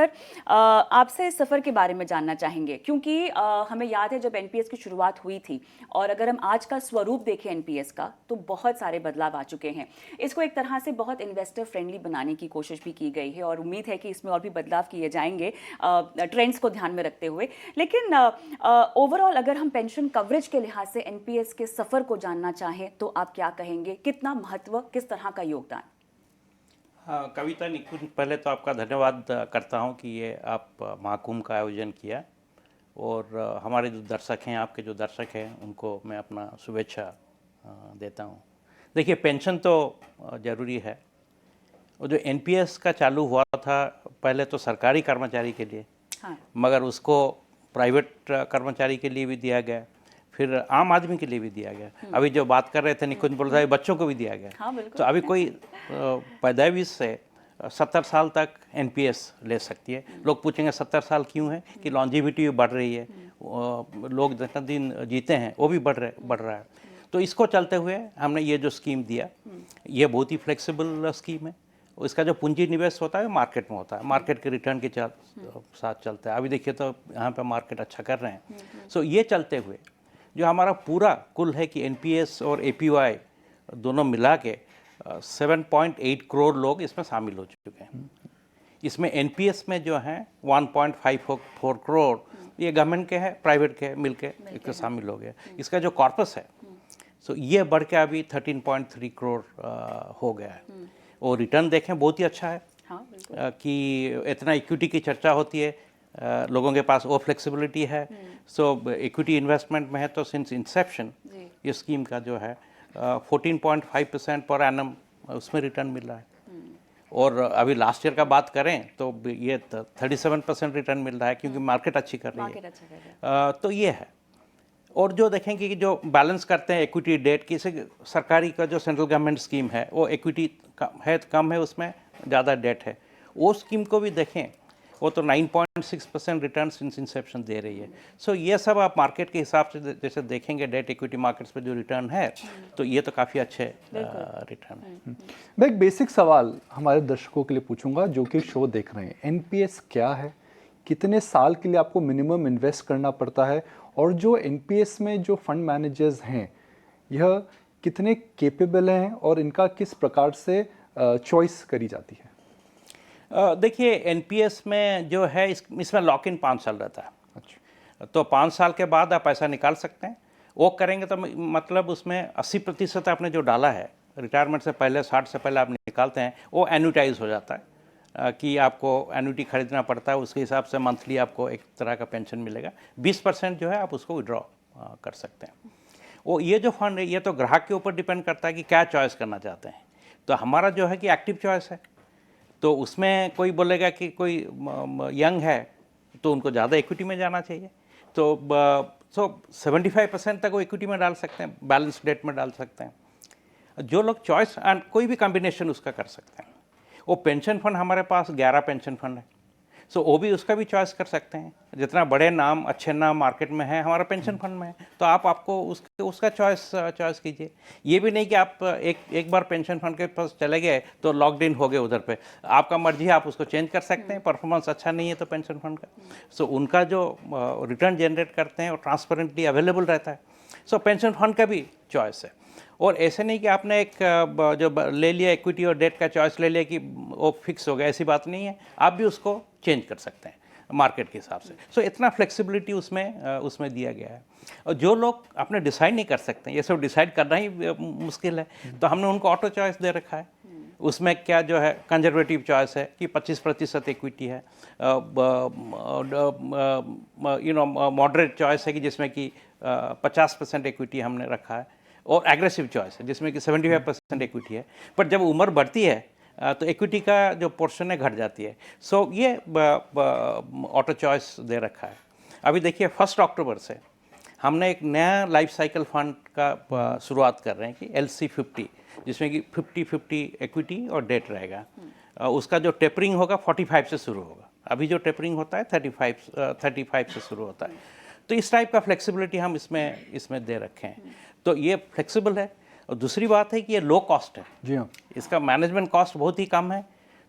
Sir, आपसे इस सफ़र के बारे में जानना चाहेंगे क्योंकि हमें याद है जब एनपीएस की शुरुआत हुई थी और अगर हम आज का स्वरूप देखें एनपीएस का तो बहुत सारे बदलाव आ चुके हैं। इसको एक तरह से बहुत इन्वेस्टर फ्रेंडली बनाने की कोशिश भी की गई है और उम्मीद है कि इसमें और भी बदलाव किए जाएंगे ट्रेंड्स को ध्यान में रखते हुए। लेकिन ओवरऑल अगर हम पेंशन कवरेज के लिहाज से एनपीएस के सफ़र को जानना चाहें तो आप क्या कहेंगे? कितना महत्व, किस तरह का योगदान? हाँ, कविता निकुंज, पहले तो आपका धन्यवाद करता हूँ कि ये आप महाकुंभ का आयोजन किया और हमारे जो दर्शक हैं, आपके जो दर्शक हैं, उनको मैं अपना शुभेच्छा देता हूँ। देखिए, पेंशन तो ज़रूरी है और जो एनपीएस का चालू हुआ था पहले तो सरकारी कर्मचारी के लिए, हाँ। मगर उसको प्राइवेट कर्मचारी के लिए भी दिया गया, फिर आम आदमी के लिए भी दिया गया। अभी जो बात कर रहे थे निकुंज बोल रहा है बच्चों को भी दिया गया। हाँ, बिल्कुल। तो अभी कोई पैदाइश से 70 साल तक एनपीएस ले सकती है। लोग पूछेंगे 70 साल क्यों है? कि लॉन्जिविटी भी बढ़ रही है, लोग जितना दिन जीते हैं वो भी बढ़ रहा है। तो इसको चलते हुए हमने ये जो स्कीम दिया, ये बहुत ही फ्लेक्सिबल स्कीम है। इसका जो पूंजी निवेश होता है मार्केट में होता है, मार्केट के रिटर्न के साथ चलता है। अभी देखिए तो यहाँ पे मार्केट अच्छा कर रहे हैं। सो ये चलते हुए जो हमारा पूरा कुल है कि एनपीएस और एपीवाई दोनों मिला के 7.8 करोड़ लोग इसमें शामिल हो चुके हैं। इसमें एनपीएस में जो है 1.54 करोड़ ये गवर्नमेंट के हैं, प्राइवेट के मिलके इसमें शामिल हो गए। इसका जो कॉर्पस है सो ये बढ़ के अभी 13.3 करोड़ हो गया है। और रिटर्न देखें बहुत ही अच्छा है। हाँ, कि इतना इक्विटी की चर्चा होती है, लोगों के पास वो फ्लेक्सिबिलिटी है। सो इक्विटी इन्वेस्टमेंट में है तो सिंस इंसेप्शन ये स्कीम का जो है 14.5% पर एनम उसमें रिटर्न मिल रहा है। और अभी लास्ट ईयर का बात करें तो ये 37% रिटर्न मिल रहा है क्योंकि मार्केट अच्छी कर रही है। तो ये है। और जो देखेंगे कि जो बैलेंस करते हैं इक्विटी डेट की, सरकारी का जो सेंट्रल गवर्नमेंट स्कीम है वो इक्विटी कम है, उसमें ज़्यादा डेट है। वो स्कीम को भी देखें, वो तो 9.6% रिटर्न सिंस इंसेप्शन दे रही है। सो ये सब आप मार्केट के हिसाब से जैसे देखेंगे डेट इक्विटी मार्केट्स पे जो रिटर्न है तो ये तो काफ़ी अच्छे रिटर्न है। मैं एक बेसिक सवाल हमारे दर्शकों के लिए पूछूंगा जो कि शो देख रहे हैं। एनपीएस क्या है, कितने साल के लिए आपको मिनिमम इन्वेस्ट करना पड़ता है, और जो एनपीएस में जो फंड मैनेजर्स हैं यह कितने केपेबल हैं और इनका किस प्रकार से चॉइस करी जाती है? देखिए, एनपीएस में जो है इसमें लॉक इन 5 साल रहता है। अच्छा, तो 5 साल के बाद आप पैसा निकाल सकते हैं। वो करेंगे तो मतलब उसमें 80% आपने जो डाला है रिटायरमेंट से पहले, 60 से पहले आप निकालते हैं, वो एन्यूटाइज हो जाता है। कि आपको एन्युटी खरीदना पड़ता है, उसके हिसाब से मंथली आपको एक तरह का पेंशन मिलेगा। 20% जो है आप उसको विड्रॉ कर सकते हैं। वो ये जो फंड है ये तो ग्राहक के ऊपर डिपेंड करता है कि क्या चॉइस करना चाहते हैं। तो हमारा जो है कि एक्टिव चॉइस है, तो उसमें कोई बोलेगा कि कोई यंग है तो उनको ज़्यादा इक्विटी में जाना चाहिए, तो 75% तक वो इक्विटी में डाल सकते हैं, बैलेंस डेट में डाल सकते हैं। जो लोग चॉइस एंड कोई भी कॉम्बिनेशन उसका कर सकते हैं। वो पेंशन फंड हमारे पास 11 पेंशन फंड है, सो वो भी उसका भी चॉइस कर सकते हैं। जितना बड़े नाम, अच्छे नाम मार्केट में है हमारा पेंशन फंड में है, तो आपको उसका चॉइस कीजिए। ये भी नहीं कि आप एक बार पेंशन फंड के पास चले गए तो लॉकड इन हो गए उधर पे, आपका मर्जी है, आप उसको चेंज कर सकते हैं। परफॉर्मेंस अच्छा नहीं है तो पेंशन फंड का, सो उनका जो रिटर्न जनरेट करते हैं और ट्रांसपेरेंटली अवेलेबल रहता है। सो पेंशन फंड का भी चॉइस है। और ऐसे नहीं कि आपने एक जो ले लिया इक्विटी और डेट का चॉइस ले लिया कि वो फिक्स हो गया, ऐसी बात नहीं है। आप भी उसको चेंज कर सकते हैं मार्केट के हिसाब से। सो इतना फ्लेक्सिबिलिटी उसमें दिया गया है। और जो लोग अपने डिसाइड नहीं कर सकते, ये सब डिसाइड करना ही मुश्किल है, तो हमने उनको ऑटो चॉइस दे रखा है। उसमें क्या जो है कंजर्वेटिव चॉइस है कि 25% इक्विटी है, मॉडरेट चॉइस है कि जिसमें कि 50% इक्विटी हमने रखा है, और एग्रेसिव चॉइस है जिसमें कि 75% इक्विटी है। पर जब उम्र बढ़ती है तो इक्विटी का जो पोर्शन है घट जाती है। सो ये ऑटो चॉइस दे रखा है। अभी देखिए 1 अक्टूबर से हमने एक नया लाइफ साइकिल फंड का शुरुआत कर रहे हैं कि LC50, जिसमें कि 50-50 इक्विटी और डेट रहेगा। उसका जो टेपरिंग होगा 45 से शुरू होगा। अभी जो टेपरिंग होता है 35 से शुरू होता है। तो इस टाइप का फ्लेक्सिबिलिटी हम इसमें दे रखे हैं, तो ये फ्लेक्सिबल है। और दूसरी बात है कि ये लो कॉस्ट है। जी हाँ, इसका मैनेजमेंट कॉस्ट बहुत ही कम है।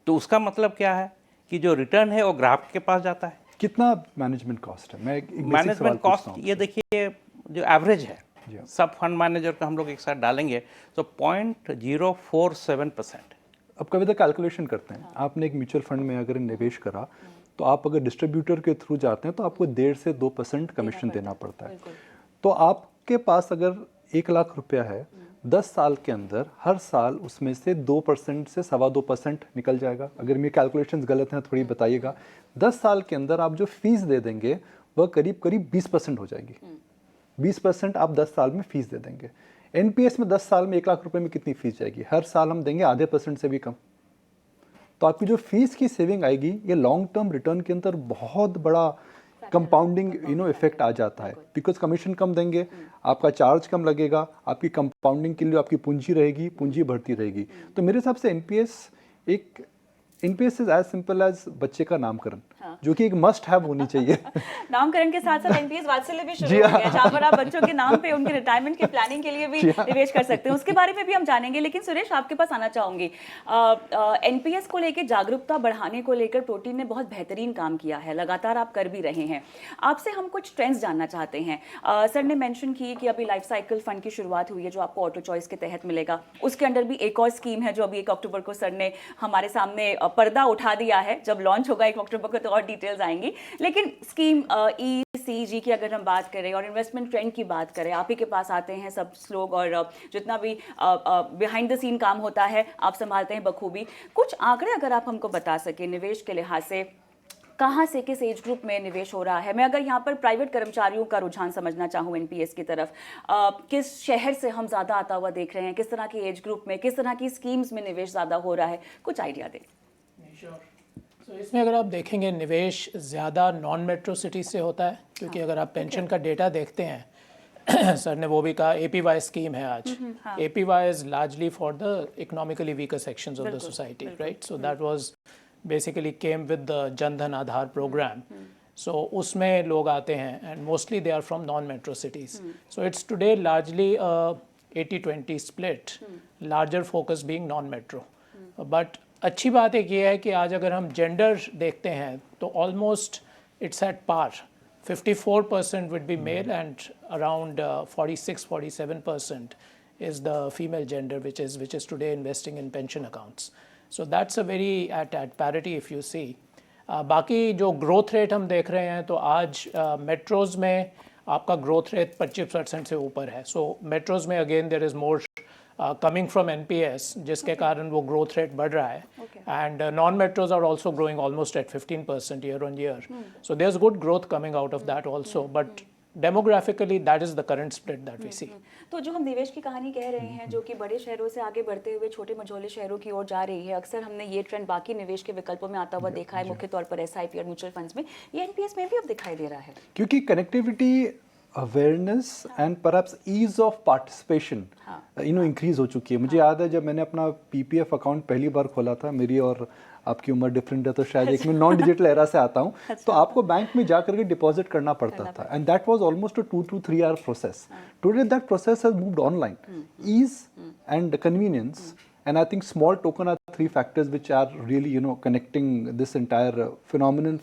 तो उसका मतलब क्या है कि जो रिटर्न है वो ग्राहक के पास जाता है। कितना मैनेजमेंट कॉस्ट है? मैं एक basic सवाल मैनेजमेंट पूछता कॉस्ट हूँ ये आपसे। देखिए जो एवरेज है जी हाँ। सब फंड मैनेजर का हम लोग एक साथ डालेंगे तो 0.047%। अब कभी तक कैलकुलेशन करते हैं, आपने एक म्यूचुअल फंड में अगर निवेश करा तो आप अगर डिस्ट्रीब्यूटर के थ्रू जाते हैं तो आपको 1.5 से 2% कमीशन देना पड़ता है। तो आपके पास अगर 1 लाख रुपया है, 10 साल के अंदर हर साल उसमें से 2% से 2.25% निकल जाएगा। अगर मेरी कैलकुलेशंस गलत हैं थोड़ी बताइएगा। 10 साल के अंदर आप जो फीस दे देंगे वह करीब करीब 20% हो जाएगी। 20% आप 10 साल में फीस दे देंगे। एनपीएस में 10 साल में 1 लाख रुपए में कितनी फीस जाएगी? हर साल हम देंगे आधे % से भी कम। तो आपकी जो फीस की सेविंग आएगी ये लॉन्ग टर्म रिटर्न के अंदर बहुत बड़ा कंपाउंडिंग इफेक्ट आ जाता है। बिकॉज कमीशन कम देंगे, आपका चार्ज कम लगेगा, आपकी कंपाउंडिंग के लिए आपकी पूंजी रहेगी, पूंजी बढ़ती रहेगी। तो मेरे हिसाब से NPS is as simple as बच्चे का नामकरण, जो कि एक मस्ट हैव होनी चाहिए। नामकरण के साथ साथ एनपीएस वात्सल्य भी शुरू जी हो हाँ। गया, जहाँ पर आप बच्चों के नाम पे उनके रिटायरमेंट के प्लानिंग के लिए भी जी हाँ। निवेश कर सकते हैं। उसके बारे में भी हम जानेंगे, लेकिन सुरेश आपके पास आना चाहूंगी। एनपीएस को लेकर जागरूकता बढ़ाने को लेकर प्रोटीन ने बहुत बेहतरीन काम किया है, लगातार आप कर भी रहे हैं। आपसे हम कुछ ट्रेंड्स जानना चाहते हैं। सर ने मेंशन की कि अभी लाइफ साइकिल फंड की शुरुआत हुई है जो आपको ऑटो चॉइस के तहत मिलेगा। उसके अंडर भी एक और स्कीम है जो अभी 1 अक्टूबर को सर ने हमारे सामने पर्दा उठा दिया है। जब लॉन्च होगा 1 अक्टूबर को तो और डिटेल्स आएंगी। लेकिन स्कीम ईसीजी की अगर हम बात करें और इन्वेस्टमेंट ट्रेंड की बात करें, आप ही के पास आते हैं सब लोग और जितना भी बिहाइंड द सीन काम होता है आप संभालते हैं बखूबी। कुछ आंकड़े अगर आप हमको बता सके निवेश के लिहाज से, कहाँ से किस एज ग्रुप में निवेश हो रहा है? मैं अगर यहाँ पर प्राइवेट कर्मचारियों का रुझान समझना चाहूँ एनपीएस की तरफ, किस शहर से हम ज़्यादा आता हुआ देख रहे हैं, किस तरह की एज ग्रुप में, किस तरह की स्कीम्स में निवेश ज़्यादा हो रहा है, कुछ आइडिया दें। तो इसमें अगर आप देखेंगे निवेश ज़्यादा नॉन मेट्रो सिटी से होता है, क्योंकि अगर आप पेंशन का डेटा देखते हैं सर ने वो भी कहा एपीवाई स्कीम है आज। APY is largely for the economically weaker sections of the society, right? So that was basically came with the Jan Dhan Aadhaar program. So उसमें लोग आते हैं and mostly they are from non metro cities. So it's today largely 80-20 split, larger focus being non metro. But अच्छी बात एक ये है कि आज अगर हम जेंडर देखते हैं तो almost it's at par. 54% would be male and around 46-47% is the female gender which is today investing in pension accounts. So that's a very at parity if you see. बाकी जो ग्रोथ रेट हम देख रहे हैं तो आज metros में आपका ग्रोथ रेट 25% से ऊपर है। सो मेट्रोज़ में again there is more coming from NPS, जिसके कारण वो growth rate बढ़ रहा है, and non-metros are also growing almost at 15% year on year. So there's good growth coming out of that also, but demographically that is the current split that we see. तो जो हम निवेश की कहानी कह रहे हैं जो कि बड़े शहरों से आगे बढ़ते हुए छोटे मझोले शहरों की ओर जा रही है, अक्सर हमने ये ट्रेंड बाकी निवेश के विकल्पों में आता हुआ देखा है, मुख्य तौर पर एसआईपी और म्यूचुअल फंड्स में, ये एनपीएस में भी अब दिखाई दे रहा है। क्योंकि connectivity, awareness and perhaps ease of participation increase हो चुकी है। मुझे याद है जब मैंने अपना पीपीएफ अकाउंट पहली बार खोला था, मेरी और आपकी उम्र डिफरेंट है तो शायद एक मैं नॉन डिजिटल एरा से आता हूँ, तो आपको बैंक में जा करके डिपॉजिट करना पड़ता था and that was almost a 2 to 3 hour process. Today that process has moved online, ease and convenience, and I think small token are 3 factors which are really connecting this entire phenomenon